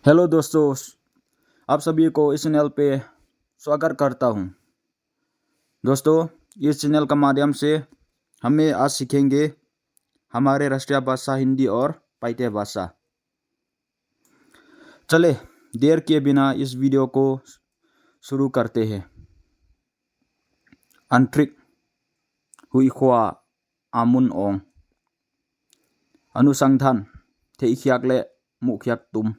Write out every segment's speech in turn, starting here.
Hello दोस्तों, आप सभी को इस चैनल पे स्वागत करता हूँ। दोस्तों, इस चैनल का माध्यम से हमें आज सीखेंगे हमारे राष्ट्रीय भाषा हिंदी और पाइते भाषा। चले देर किए बिना इस वीडियो को शुरू करते हैं। अंतरिक हुई ख्वा आमुन ओंग अनुसंधान थे इख्याकले मुख्याक तुम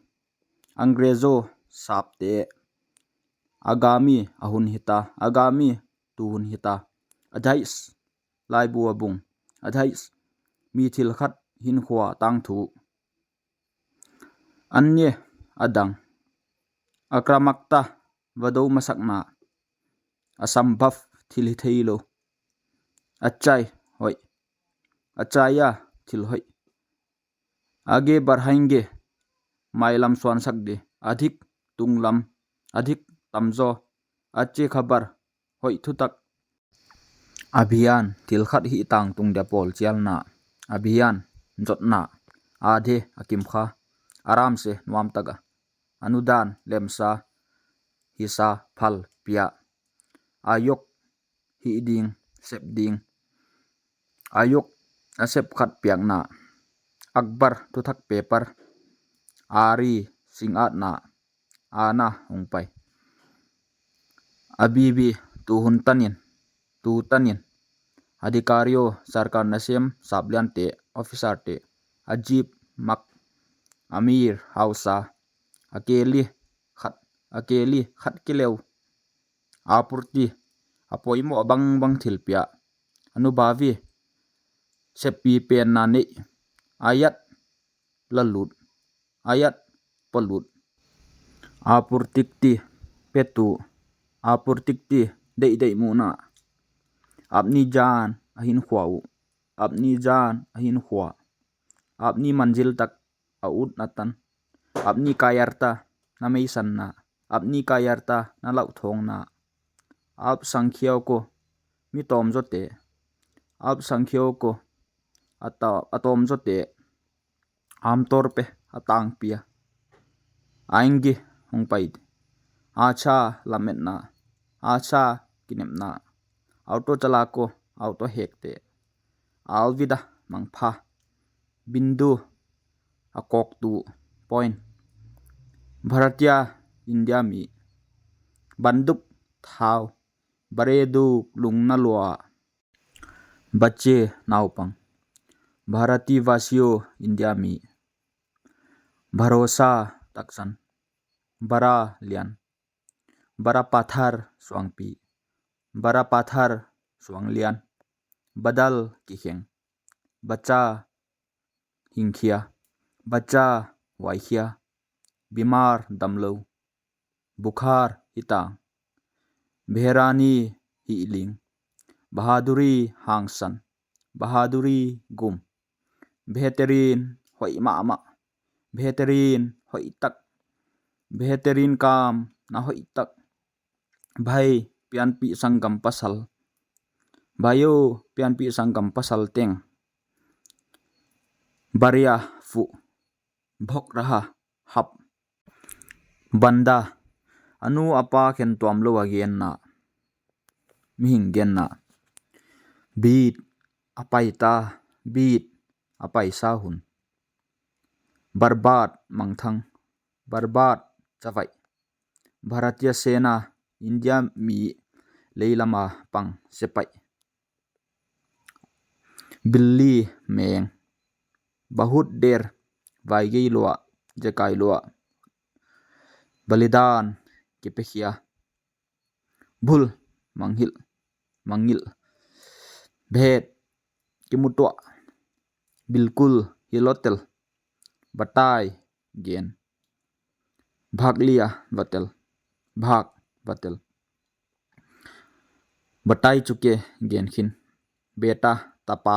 अंग्रेजो साप्ते आगामी ahun hita agami tuhun hita adhais lai bua bung adhais mi thil khat hin khwa tang thu anye adang akramakta vado masakna asambhav thil theilo achai hoi achaya thil hoi आगे बढ़ाएंगे माइलम स्वान सकदे अधिक तुंगलम अधिक तमजो अच्छी खबर होई थुतक अभियान तिलखत ही तांग तुंग डेपोल चियलना अभियान जोतना आधे अकिमखा आराम से नुआम तगा अनुदान लेमसा हिसा फल पिया आयोग ही दिंग सेप दिंग आयोग असेप खत पियकना अकबर तुथक पेपर आरी सिंगात ना आना उंगपाई अबीबी tuhun tanin अधिकारियों सरकार नसेम साबलियन ते ऑफिसर ते अजीब मक अमीर हाउसा अकेली खत किलेव आपूर्ति अपोइमो बंग बंग थिलपिया अनुभवी सेपी पेन नाने ayat lalut ayat pelut आपूर्तिक्ति पेतु आपूर्तिक्ति दे मुना अपनी जान अहिन ख्वाऊ अपनी जान अहिन ख्वा अपनी मंजिल तक आउट नतन अपनी कायरता नमई सन्ना अपनी कायरता न लौ थोंगना आप संख्याओं को मितोम जोते आप संख्याओं को अतोम जोते आमतौर पे अतांग पिया आएंगे होंग पाइद आछा लमेटना आछा किनेमना ऑटो चला को ऑटो हेकते आलविदा मंगफा बिंदु अकोक्तु पॉइंट भारतीय इंडिया मी बंदुक थाव बरेदु लुंगना लुआ बच्चे नावपंग भारतीय वासियों इंडिया मी भरोसा तक्सन बरा लियन बरा पाथर स्वांगपी बरा पाथर स्वांगलियन बदल किखेंग बच्चा हिंखिया बच्चा वाइखिया बीमार दमलो बुखार हितांग भेरानी हिलिंग बहादुरी हांगसन बहादुरी गुम बेहतरीन होई मामा बेहतरीन होई तक बेहतरीन काम ना होई तक भाई पियानपी संगम पसल भाइयो पियानपी संगम पसल तेंग बरिया फु भोक रहा हप बंदा अनु अपा खेन तुमलो अगेन ना मिहिंगेन ना बीट अपाइता बीट अपाइसा हुन बर्बाद मंगथंग बर्बाद चवाई भारतीय सेना इंडिया मी लेलमा पंग सेपाई बिल्ली मेंग बहुत देर वाइगई लोआ जकाई लोआ बलिदान के पेखिया भूल मंगिल भेद के मुटवा बिल्कुल हिलोटेल बताई गेन भाग लिया बतल भाग बतल बताई चुके गेन खिन बेटा तपा